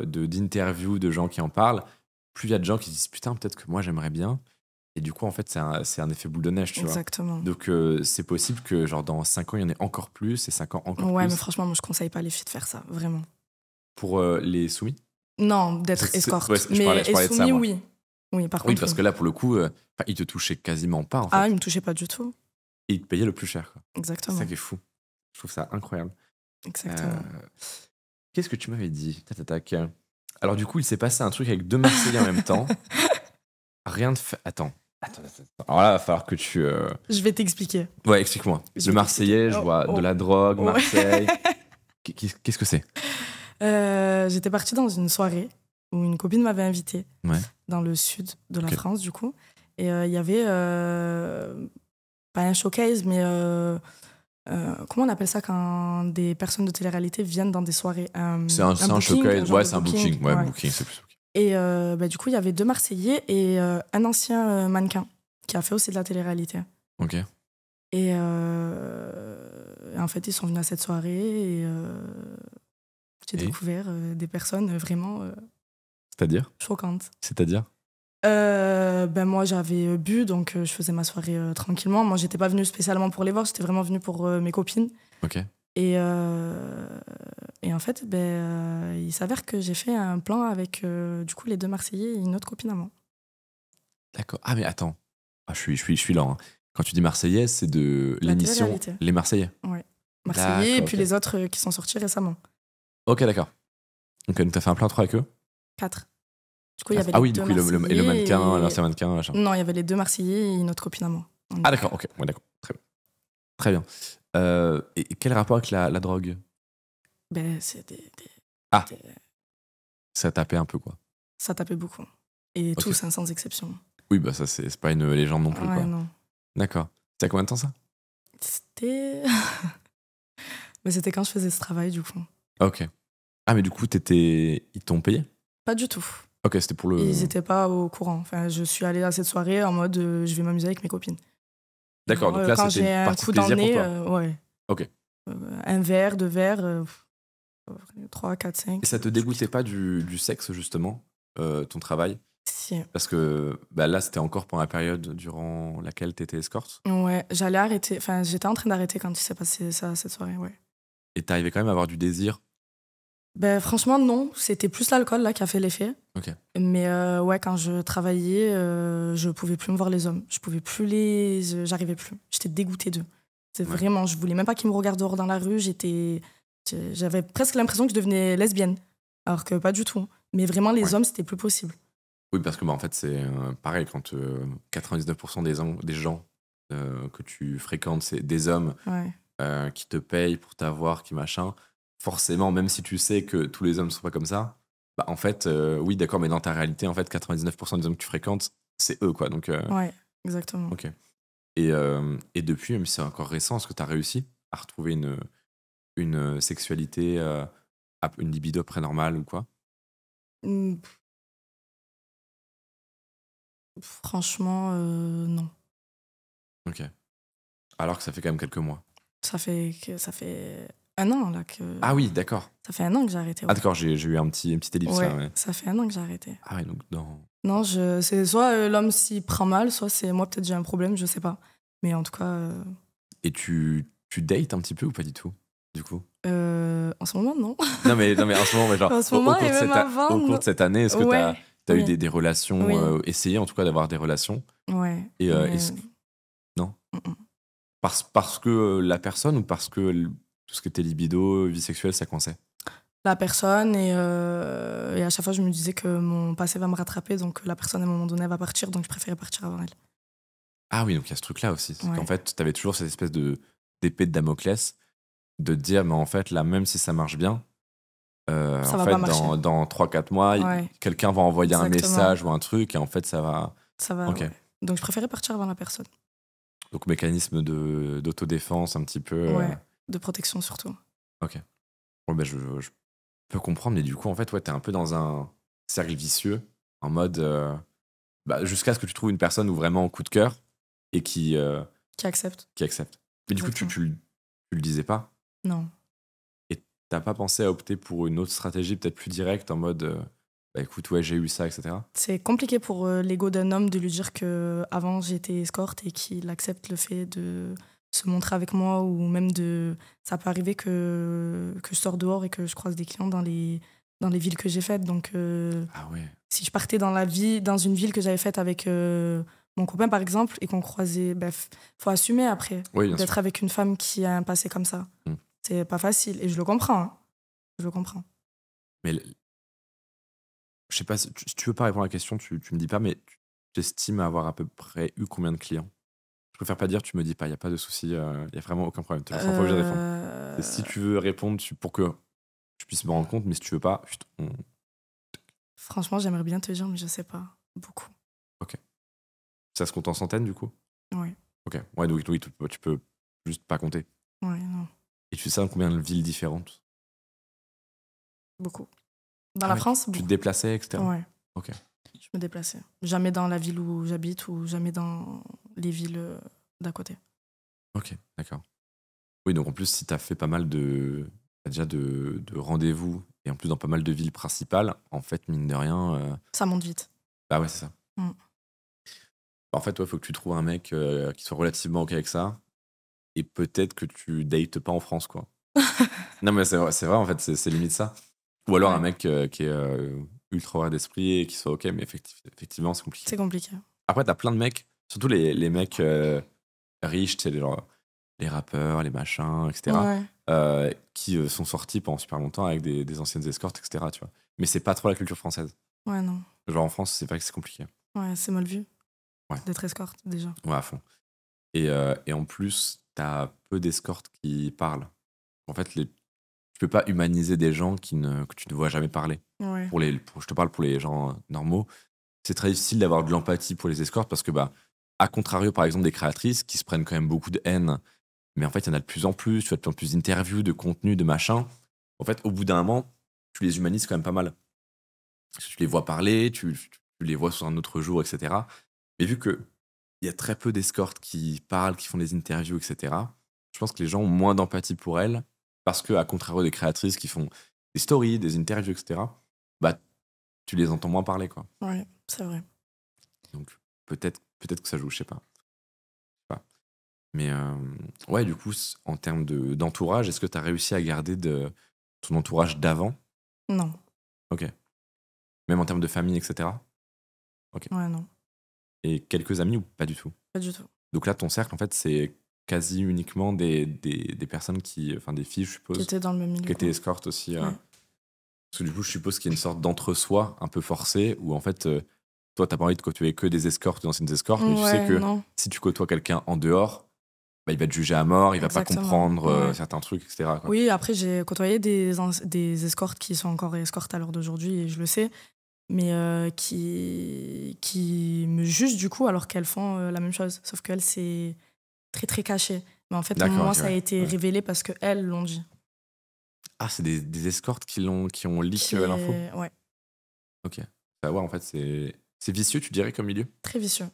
S1: d'interviews de gens qui en parlent, plus il y a de gens qui disent putain, peut-être que moi j'aimerais bien. Et du coup, en fait, c'est un effet boule de neige, tu vois.
S2: Exactement.
S1: Donc, c'est possible que, genre, dans 5 ans, il y en ait encore plus, et 5 ans encore
S2: Ouais,
S1: plus.
S2: mais franchement, moi, je conseille pas les filles de faire ça, vraiment.
S1: Pour les soumis?
S2: Non, d'être
S1: C'est-
S2: escorte.
S1: ouais, je
S2: mais
S1: parlais de ça,
S2: soumis,
S1: moi.
S2: oui. Oui, par
S1: Oui,
S2: contre.
S1: parce que là, pour le coup, ils te touchaient quasiment pas, en fait.
S2: Ah, il me touchait pas du tout.
S1: Et ils te payaient le plus cher, quoi. C'est
S2: Exactement.
S1: ça qui est fou. Je trouve ça incroyable.
S2: Exactement.
S1: Qu'est-ce que tu m'avais dit? Tac. Alors, du coup, il s'est passé un truc avec 2 Marseillais en même temps. Rien de fait. Attends. Alors là, il va falloir que tu.
S2: Je vais t'expliquer.
S1: Ouais, explique-moi.
S2: Je
S1: Le
S2: vais
S1: Marseillais, je
S2: t'expliquer.
S1: vois
S2: Oh,
S1: de la drogue,
S2: oh.
S1: Marseille. Qu'est-ce que c'est?
S2: J'étais partie dans une soirée où une copine m'avait invitée
S1: Ouais.
S2: dans le sud de la
S1: Ok.
S2: France, du coup. Et il y avait pas un showcase, mais comment on appelle ça quand des personnes de télé-réalité viennent dans des soirées?
S1: C'est un
S2: booking,
S1: showcase,
S2: genre
S1: ouais,
S2: de
S1: c'est un booking. Ouais, booking, c'est plus booking.
S2: Et du coup, il y avait 2 Marseillais et un ancien mannequin qui a fait aussi de la télé-réalité.
S1: Ok.
S2: Et en fait, ils sont venus à cette soirée et j'ai
S1: Et
S2: découvert des personnes vraiment
S1: C'est-à-dire?
S2: choquantes.
S1: C'est-à-dire?
S2: Moi, j'avais bu, donc je faisais ma soirée tranquillement. Moi, j'étais pas venue spécialement pour les voir, j'étais vraiment venue pour mes copines.
S1: Ok.
S2: Et en fait, il s'avère que j'ai fait un plan avec du coup les 2 Marseillais et une autre copine à moi.
S1: D'accord. Ah, mais attends. Ah, je suis lent. Hein. Quand tu dis Marseillaise, c'est de
S2: La
S1: l'émission
S2: télé-réalité.
S1: Les Marseillais.
S2: Marseillais et
S1: D'accord,
S2: puis
S1: ok.
S2: les autres qui sont sortis récemment.
S1: Ok, d'accord. Donc, t'as fait un plan 3 avec eux?
S2: 4. Du coup, il y avait
S1: Ah
S2: les
S1: oui,
S2: 2
S1: du coup, le
S2: Marseillais
S1: mannequin,
S2: et-
S1: l'ancien mannequin, machin.
S2: Non, il y avait les 2 Marseillais et une autre copine à moi.
S1: Ah, d'accord, ok. Ouais, d'accord. Très bien. Très bien. Et quel rapport avec la drogue?
S2: C'est
S1: Ah. Ça tapait un peu, quoi.
S2: Ça tapait beaucoup. Et
S1: Ok.
S2: tous, hein, sans exception.
S1: Oui, bah ça, c'est pas une légende non plus,
S2: Ouais,
S1: quoi.
S2: non.
S1: D'accord. C'était à combien de temps, ça?
S2: C'était. Mais c'était quand je faisais ce travail, du coup.
S1: Ok. Ah, mais du coup, ils t'ont payé?
S2: Pas du tout.
S1: Ok, c'était pour le...
S2: Ils étaient pas au courant. Enfin, je suis allée à cette soirée en mode je vais m'amuser avec mes copines. Et
S1: D'accord,
S2: moi,
S1: donc là,
S2: quand
S1: c'était
S2: j'ai
S1: une
S2: un
S1: partie de
S2: coup dans le
S1: plaisir pour
S2: nez,
S1: toi.
S2: ouais.
S1: Ok.
S2: Un verre, deux verres, 3, 4, 5.
S1: Et ça te dégoûtait pas du sexe, justement, ton travail?
S2: Si.
S1: Parce que bah, là, c'était encore pendant la période durant laquelle t'étais escorte.
S2: Ouais, j'allais arrêter. Enfin, j'étais en train d'arrêter quand il s'est passé ça, cette soirée, ouais.
S1: Et t'arrivais quand même à avoir du désir.
S2: Ben, franchement, non. C'était plus l'alcool là qui a fait l'effet.
S1: Ok.
S2: Mais ouais, quand je travaillais, je pouvais plus me voir les hommes. Je pouvais plus j'arrivais plus. J'étais dégoûtée d'eux. C'est
S1: Ouais.
S2: vraiment, je voulais même pas qu'ils me regardent dehors dans la rue. J'avais presque l'impression que je devenais lesbienne. Alors que pas du tout. Mais vraiment, les
S1: Ouais.
S2: hommes, c'était plus possible.
S1: Oui, parce que bah, en fait, c'est pareil, quand 99% des gens que tu fréquentes, c'est des hommes
S2: Ouais.
S1: qui te payent pour t'avoir, qui machin, forcément, même si tu sais que tous les hommes sont pas comme ça, bah en fait, oui, d'accord, mais dans ta réalité, en fait, 99% des hommes que tu fréquentes, c'est eux, quoi. Donc,
S2: Ouais, exactement.
S1: ok. Et depuis, même si c'est encore récent, est-ce que tu as réussi à retrouver une sexualité, une libido après normale ou quoi?
S2: Hmm, franchement, non.
S1: Ok. Alors que ça fait quand même quelques mois.
S2: Ça fait un an là que.
S1: Ah oui, d'accord.
S2: Ça fait un an que j'ai arrêté.
S1: Ah
S2: Ouais,
S1: d'accord, j'ai eu une petite ellipse là, ouais.
S2: ça fait un an que j'ai arrêté.
S1: Ah ouais, donc dans...
S2: Non, c'est soit l'homme s'y prend mal, soit c'est moi peut-être j'ai un problème, je sais pas. Mais en tout cas,
S1: Et tu dates un petit peu ou pas du tout, du coup?
S2: en ce moment, non.
S1: Non mais en ce moment, mais genre,
S2: En ce moment
S1: cours
S2: et
S1: de
S2: même avant,
S1: au cours
S2: non.
S1: de cette année, est-ce que
S2: Ouais,
S1: t'as eu
S2: oui,
S1: des relations,
S2: oui,
S1: essayé en tout cas d'avoir des relations?
S2: ouais.
S1: Et
S2: Mais,
S1: est-ce que... Non?
S2: mm.
S1: Parce que la personne ou parce que tout ce qui était libido, vie sexuelle, ça coinçait?
S2: La personne et à chaque fois je me disais que mon passé va me rattraper, donc la personne à un moment donné elle va partir, donc je préférais partir avant elle.
S1: Ah oui, donc il y a ce truc-là aussi. C'est
S2: Ouais.
S1: qu'en fait, t'avais toujours cette espèce d'épée de Damoclès de te dire, mais en fait, là, même si ça marche bien,
S2: Ça
S1: en
S2: va
S1: fait,
S2: pas marcher.
S1: dans 3-4 mois,
S2: Ouais,
S1: quelqu'un va envoyer un
S2: exactement.
S1: message ou un truc et en fait, ça va...
S2: Ça va.
S1: Ok.
S2: Ouais. Donc je préférais partir avant la personne.
S1: Donc, mécanisme d'autodéfense un petit peu...
S2: Ouais, de protection surtout.
S1: Ok. Bon, ben, je peux comprendre, mais du coup, en fait, ouais, t'es un peu dans un cercle vicieux en mode... bah, jusqu'à ce que tu trouves une personne où vraiment coup de cœur et
S2: Qui accepte.
S1: qui accepte. Mais du coup,
S2: Exactement.
S1: tu le disais pas?
S2: Non.
S1: Et t'as pas pensé à opter pour une autre stratégie peut-être plus directe en mode bah écoute, ouais, j'ai eu ça, etc.
S2: C'est compliqué pour l'ego d'un homme de lui dire que avant j'étais escorte et qu'il accepte le fait de se montrer avec moi ou même de... Ça peut arriver que je sors dehors et que je croise des clients dans les villes que j'ai faites. Donc
S1: Ah ouais.
S2: si je partais dans une ville que j'avais faite avec mon copain par exemple et qu'on croisait, faut assumer après
S1: Oui, bien
S2: d'être
S1: sûr.
S2: avec une femme qui a un passé comme ça.
S1: Mm.
S2: C'est pas facile et je le comprends. Hein. Je le comprends.
S1: Mais je sais pas, si tu veux pas répondre à la question, tu me dis pas, mais tu estimes avoir à peu près eu combien de clients? Je préfère pas dire, tu me dis pas, y a pas de souci, y a vraiment aucun problème. T'es pas obligé de répondre. Et si tu veux répondre, pour que je puisse me rendre compte, mais si tu veux pas, chut,
S2: Franchement, j'aimerais bien te dire, mais je sais pas. Beaucoup.
S1: ça se compte en centaines du coup?
S2: Ouais,
S1: Ok. Ouais, donc oui, tu peux juste pas compter.
S2: ouais, non.
S1: Et tu sais dans combien de villes différentes?
S2: Beaucoup. Dans
S1: Ah
S2: la
S1: ouais,
S2: France,
S1: tu te
S2: beaucoup.
S1: déplaçais, etc.
S2: Ouais,
S1: Ok.
S2: je me déplaçais. Jamais dans la ville où j'habite ou jamais dans les villes d'à côté.
S1: Ok, d'accord. Oui, donc en plus, si tu as fait pas mal déjà de rendez-vous et en plus dans pas mal de villes principales, en fait, mine de rien,
S2: Ça monte vite.
S1: bah ouais, c'est ça.
S2: Mm.
S1: En fait, il faut que tu trouves un mec qui soit relativement ok avec ça et peut-être que tu dates pas en France, quoi. Non, mais c'est vrai, en fait, c'est limite ça. Ou alors
S2: Ouais.
S1: un mec qui est ultra ouvert d'esprit et qui soit ok, mais effectivement, c'est compliqué.
S2: C'est compliqué.
S1: Après, t'as plein de mecs, surtout les mecs riches, tu sais, les rappeurs, les machins, etc.,
S2: Ouais,
S1: qui sont sortis pendant super longtemps avec des anciennes escortes, etc., tu vois. Mais c'est pas trop la culture française.
S2: ouais, non.
S1: Genre en France, c'est vrai que c'est compliqué.
S2: Ouais, c'est mal vu
S1: Ouais.
S2: d'être escorte, déjà.
S1: Ouais, à fond. Et en plus, t'as peu d'escortes qui parlent. En fait, tu peux pas humaniser des gens que tu ne vois jamais parler.
S2: Ouais.
S1: Je te parle pour les gens normaux. c'est très difficile d'avoir de l'empathie pour les escortes parce que, bah, à contrario, par exemple, des créatrices qui se prennent quand même beaucoup de haine, mais en fait, il y en a de plus en plus, tu vois de plus en plus d'interviews, de contenus, de machin. En fait, au bout d'un moment, tu les humanises quand même pas mal. Parce que tu les vois parler, tu les vois sous un autre jour, etc. Mais vu qu'il y a très peu d'escortes qui parlent, qui font des interviews, etc., je pense que les gens ont moins d'empathie pour elles parce que, à contrario des créatrices qui font des stories, des interviews, etc., bah, tu les entends moins parler, quoi.
S2: Ouais, c'est vrai.
S1: Donc, peut-être que ça joue, je sais pas. Pas. Mais ouais, du coup, en termes d'entourage, est-ce que tu as réussi à garder ton entourage d'avant?
S2: Non.
S1: Ok. Même en termes de famille, etc. Ok.
S2: Ouais, non.
S1: Et quelques amis ou pas du tout?
S2: Pas du tout.
S1: Donc là, ton cercle, en fait, c'est quasi uniquement des personnes enfin des filles, je
S2: Qui
S1: suppose,
S2: était dans le même milieu.
S1: qui étaient
S2: Quoi.
S1: escortes aussi.
S2: Ouais.
S1: Parce que du coup, je suppose qu'il y a une sorte d'entre-soi un peu forcé où en fait, toi, t'as pas envie de côtoyer que des escortes ou d'anciennes escortes, mais tu sais
S2: Ouais,
S1: que
S2: non.
S1: si tu côtoies quelqu'un en dehors, bah, il va te juger à mort, il va pas
S2: Exactement.
S1: comprendre
S2: Ouais.
S1: certains trucs, etc. Quoi.
S2: Oui, après, j'ai côtoyé des escortes qui sont encore escortes à l'heure d'aujourd'hui, et je le sais, mais qui me jugent du coup alors qu'elles font la même chose. Sauf qu'elles, c'est très très caché. Mais en fait,
S1: D'accord,
S2: moi,
S1: ok,
S2: ça a
S1: ouais.
S2: été
S1: Ouais.
S2: révélé parce qu'elles l'ont dit.
S1: Ah, c'est des escortes qui ont leak l'info.
S2: Ouais,
S1: Ok. Ça, ouais, en fait, c'est vicieux, tu dirais, comme milieu.
S2: très vicieux.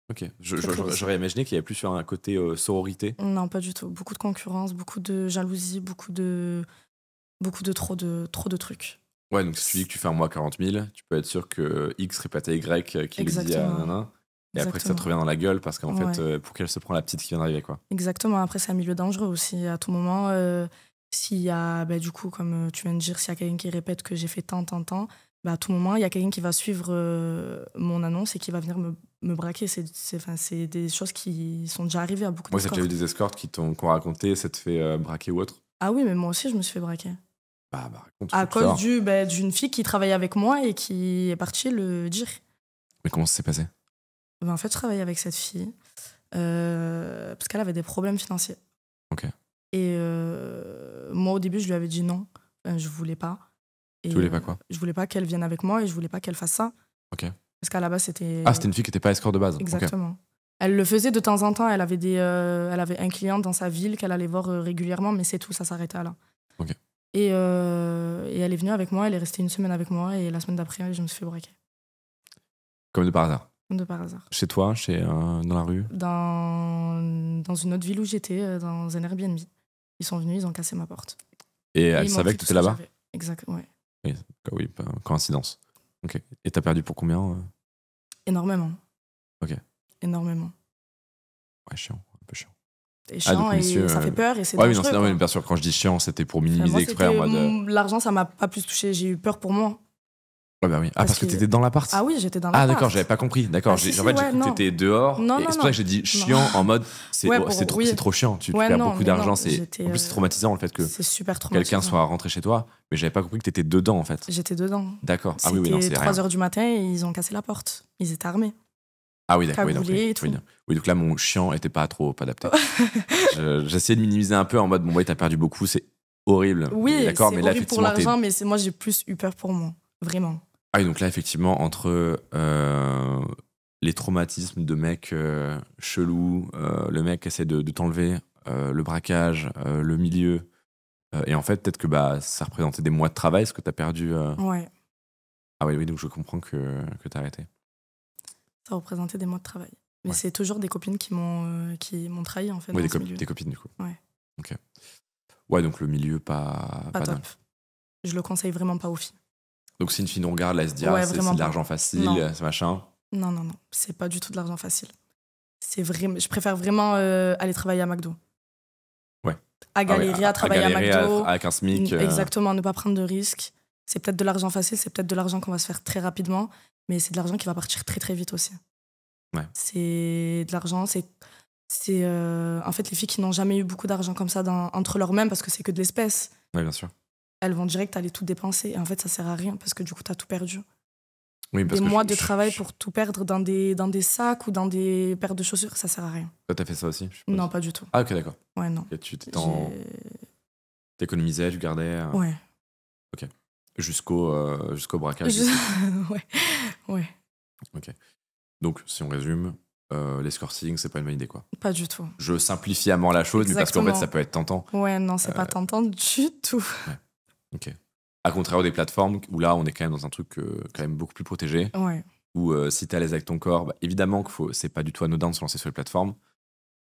S1: Ok.
S2: Très, très vicieux.
S1: J'aurais imaginé qu'il y avait plus sur un côté sororité.
S2: Non, pas du tout. Beaucoup de concurrence, beaucoup de jalousie, beaucoup de trop de trucs.
S1: Ouais, donc si tu dis que tu fais un mois 40 000, tu peux être sûr que X répète à Y qui le dit à
S2: Exactement.
S1: Nana. Et après que ça te revient dans la gueule parce qu'en
S2: Ouais.
S1: fait, pour qu'elle se prend la petite qui vient d'arriver, quoi.
S2: Exactement. Après, c'est un milieu dangereux aussi. À tout moment, s'il y a, bah, du coup, comme tu viens de dire, s'il y a quelqu'un qui répète que j'ai fait tant, bah, à tout moment, il y a quelqu'un qui va suivre mon annonce et qui va venir me braquer. C'est des choses qui sont déjà arrivées à beaucoup
S1: Moi, ça
S2: d'escortes.
S1: déjà eu des escortes qui t'ont raconté, ça te fait braquer ou autre.
S2: Ah oui, mais moi aussi, je me suis fait braquer.
S1: Bah, raconte.
S2: À
S1: faut
S2: cause
S1: savoir.
S2: d'une fille qui travaillait avec moi et qui est partie le dire.
S1: Mais comment ça s'est passé?
S2: Ben, en fait, je travaillais avec cette fille parce qu'elle avait des problèmes financiers.
S1: Ok.
S2: Et moi, au début, je lui avais dit non. Je voulais pas. Et,
S1: Tu voulais pas quoi?
S2: je voulais pas qu'elle vienne avec moi et je voulais pas qu'elle fasse ça.
S1: Ok.
S2: Parce qu'à la base, c'était...
S1: Ah, c'était une fille qui était pas escorte de base. Ok.
S2: Exactement. Elle le faisait de temps en temps. Elle avait un client dans sa ville qu'elle allait voir régulièrement, mais c'est tout, ça s'arrêtait là.
S1: Ok.
S2: Et elle est venue avec moi, elle est restée une semaine avec moi et la semaine d'après, je me suis fait braquer.
S1: Comme de par hasard.
S2: De par hasard.
S1: Chez toi, dans la rue?
S2: Dans une autre ville où j'étais, dans un Airbnb. Ils sont venus, ils ont cassé ma porte.
S1: Et
S2: Et
S1: elle
S2: ils m'ont
S1: savait
S2: pris
S1: que
S2: tout
S1: t'étais
S2: ce
S1: là-bas?
S2: j'avais. Exact, ouais.
S1: Oui, coïncidence. Ok. Et t'as perdu pour combien?
S2: Énormément.
S1: Ok.
S2: Énormément.
S1: Ouais, chiant. Un peu chiant.
S2: Et chiant,
S1: donc, messieurs,
S2: et ça fait peur et c'est
S1: Ouais, oui,
S2: dangereux.
S1: non,
S2: Quoi.
S1: mais bien sûr, quand je dis chiant, c'était pour
S2: Enfin,
S1: minimiser
S2: moi,
S1: exprès en mode.
S2: L'argent, ça m'a pas plus touché. J'ai eu peur pour moi.
S1: Ouais, bah oui. Ah, parce que t'étais dans l'appart?
S2: Ah oui, j'étais dans
S1: Ah,
S2: l'appart.
S1: d'accord, j'avais pas compris. D'accord,
S2: Ah, si,
S1: en fait, j'ai
S2: ouais,
S1: cru que
S2: non.
S1: t'étais dehors.
S2: Non,
S1: et
S2: non,
S1: c'est pour ça que j'ai dit chiant
S2: non.
S1: en mode c'est
S2: Ouais,
S1: trop,
S2: oui.
S1: c'est trop chiant. Tu
S2: Ouais,
S1: perds
S2: non,
S1: beaucoup
S2: mais
S1: d'argent.
S2: non,
S1: En plus, c'est traumatisant le fait que
S2: c'est super traumatisant.
S1: quelqu'un soit rentré chez toi, mais j'avais pas compris que t'étais dedans en fait.
S2: J'étais dedans.
S1: D'accord. Ah oui, non, c'est
S2: C'était
S1: rien.
S2: 3h du matin et ils ont cassé la porte. Ils étaient armés.
S1: Ah oui, d'accord. Oui,
S2: Cagoulés et tout.
S1: Oui, donc là, mon chiant était pas trop adapté. J'essayais de minimiser un peu en mode bon, ouais, t'as perdu beaucoup, c'est horrible.
S2: Oui,
S1: d'accord,
S2: c'est
S1: mais là,
S2: horrible pour
S1: effectivement,
S2: l'argent, mais moi, j'ai plus eu peur pour moi. Vraiment.
S1: Ah oui, donc là, effectivement, entre les traumatismes de mecs chelous, le mec qui essaie de t'enlever, le braquage, le milieu, et en fait, peut-être que bah, ça représentait des mois de travail, ce que t'as perdu.
S2: Ouais.
S1: Ah oui, donc je comprends que t'as arrêté.
S2: Ça représentait des mois de travail. Mais
S1: Ouais.
S2: c'est toujours des copines qui m'ont trahi, en fait.
S1: Oui,
S2: dans ce milieu.
S1: des copines, du coup.
S2: Ouais.
S1: Ok. Ouais, donc le milieu, pas
S2: Pas top.
S1: dingue.
S2: Je le conseille vraiment pas aux filles.
S1: Donc si une fille nous regarde, là, elle se dit,
S2: Ouais,
S1: ah, c'est
S2: vraiment
S1: de
S2: pas.
S1: l'argent facile,
S2: Non.
S1: ce machin.
S2: Non, non, non. C'est pas du tout de l'argent facile. Je préfère vraiment aller travailler à McDo.
S1: Ouais.
S2: À galérer, à travailler à McDo.
S1: Avec un SMIC.
S2: Exactement, ne pas prendre de risques. C'est peut-être de l'argent facile, c'est peut-être de l'argent qu'on va se faire très rapidement, mais c'est de l'argent qui va partir très très vite aussi.
S1: Ouais.
S2: C'est de l'argent, en fait, les filles qui n'ont jamais eu beaucoup d'argent comme ça entre leurs mains, parce que c'est que de l'espèce,
S1: Ouais, bien sûr.
S2: elles vont direct aller tout dépenser. Et en fait, ça sert à rien, parce que du coup, t'as tout perdu.
S1: Oui, parce
S2: Des
S1: que
S2: mois de travail pour tout perdre dans des sacs ou dans des paires de chaussures, ça sert à rien.
S1: Toi, t'as fait ça aussi, je suppose.
S2: Non, pas du tout.
S1: Ah, ok, d'accord.
S2: Ouais, non.
S1: Et t'économisais, tu gardais
S2: Ouais.
S1: jusqu'au braquage.
S2: Ouais. Ouais.
S1: Ok. Donc, si on résume, l'escorting, c'est pas une bonne idée, quoi.
S2: Pas du tout.
S1: Je simplifie à mort la chose, mais parce qu'en fait,
S2: Exactement.
S1: ça peut être tentant.
S2: Ouais, non, c'est pas tentant du tout.
S1: Ouais. Ok. À contraire des plateformes, où là, on est quand même dans un truc quand même beaucoup plus protégé,
S2: Ouais.
S1: où si t'es à l'aise avec ton corps, bah, évidemment que c'est pas du tout anodin de se lancer sur les plateformes.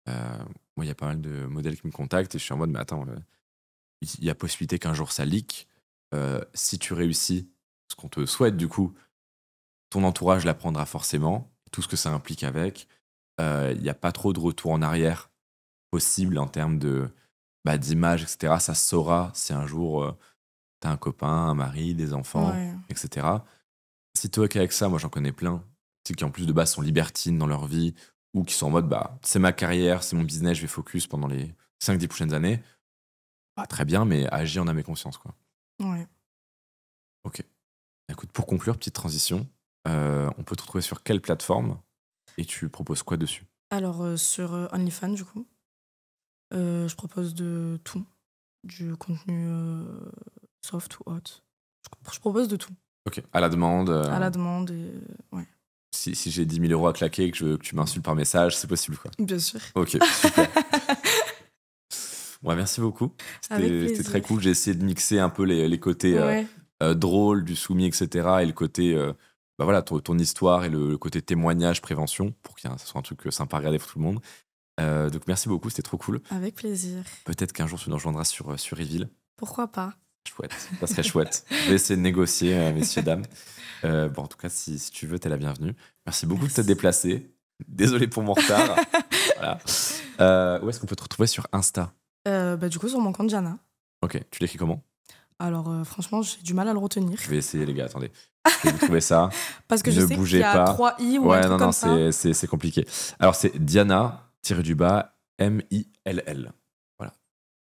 S1: Moi, il y a pas mal de modèles qui me contactent et je suis en mode, mais attends, il y a possibilité qu'un jour ça leak. Si tu réussis, ce qu'on te souhaite du coup, ton entourage l'apprendra forcément, tout ce que ça implique avec. Il n'y a pas trop de retour en arrière possible en termes d'image, etc. Ça se saura si un jour t'as un copain, un mari, des enfants,
S2: Ouais.
S1: etc. Si t'es ok avec ça, moi j'en connais plein, qui en plus de base sont libertines dans leur vie ou qui sont en mode c'est ma carrière, c'est mon business, je vais focus pendant les 5-10 prochaines années. Bah, très bien, mais agis en âme et conscience, quoi.
S2: Ouais.
S1: Ok. Écoute, pour conclure, petite transition, on peut te retrouver sur quelle plateforme et tu proposes quoi dessus?
S2: Alors, sur OnlyFans, du coup, je propose de tout. Du contenu soft ou hot. Je propose de tout.
S1: Ok, à la demande.
S2: À la demande et ouais,
S1: Si j'ai 10 000 euros à claquer et que tu m'insultes par message, c'est possible, quoi.
S2: bien sûr.
S1: Ok, super. Ouais, merci beaucoup.
S2: Avec
S1: C'était très
S2: plaisir.
S1: cool. J'ai essayé de mixer un peu les côtés
S2: Ouais,
S1: drôles du soumis, etc. et le côté, voilà, ton histoire et le côté témoignage, prévention, pour que ça soit un truc sympa à regarder pour tout le monde. Donc merci beaucoup, c'était trop cool.
S2: avec plaisir.
S1: Peut-être qu'un jour tu nous rejoindras sur Reveal.
S2: Pourquoi pas?
S1: Chouette, ça serait chouette. Je vais essayer de négocier, messieurs, dames. Bon, en tout cas, si tu veux, t'es la bienvenue. Merci beaucoup de
S2: Merci.
S1: t'être déplacé. Désolé pour mon retard. Voilà. Où est-ce qu'on peut te retrouver sur Insta?
S2: Du coup, sur mon compte Jana.
S1: Ok, tu l'écris comment?
S2: Alors, franchement, j'ai du mal à le retenir.
S1: Je vais essayer, les gars, attendez. Je vais vous trouver ça.
S2: Parce que je
S1: Ne
S2: sais qu'il
S1: bougez
S2: y a
S1: pas.
S2: 3 i ou un
S1: Ouais,
S2: truc
S1: non,
S2: comme
S1: non,
S2: ça.
S1: c'est compliqué. Alors, c'est Diana-Mill. Voilà.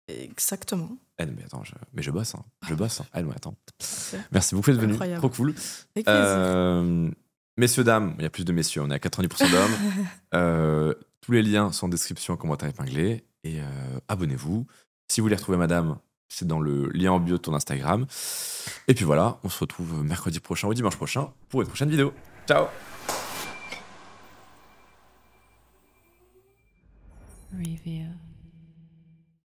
S2: Exactement.
S1: Mais attends, je bosse, hein. Je bosse, hein. Mais attends.
S2: Parfait.
S1: Merci beaucoup d'être venu.
S2: Incroyable.
S1: Trop cool.
S2: Avec plaisir.
S1: Messieurs, dames, il y a plus de messieurs, on est à 90% d'hommes. Tous les liens sont en description, en commentaire épinglé. Et abonnez-vous. Si vous voulez retrouver madame, c'est dans le lien en bio de ton Instagram. Et puis voilà, on se retrouve mercredi prochain ou dimanche prochain pour une prochaine vidéo. Ciao!
S3: Reveal.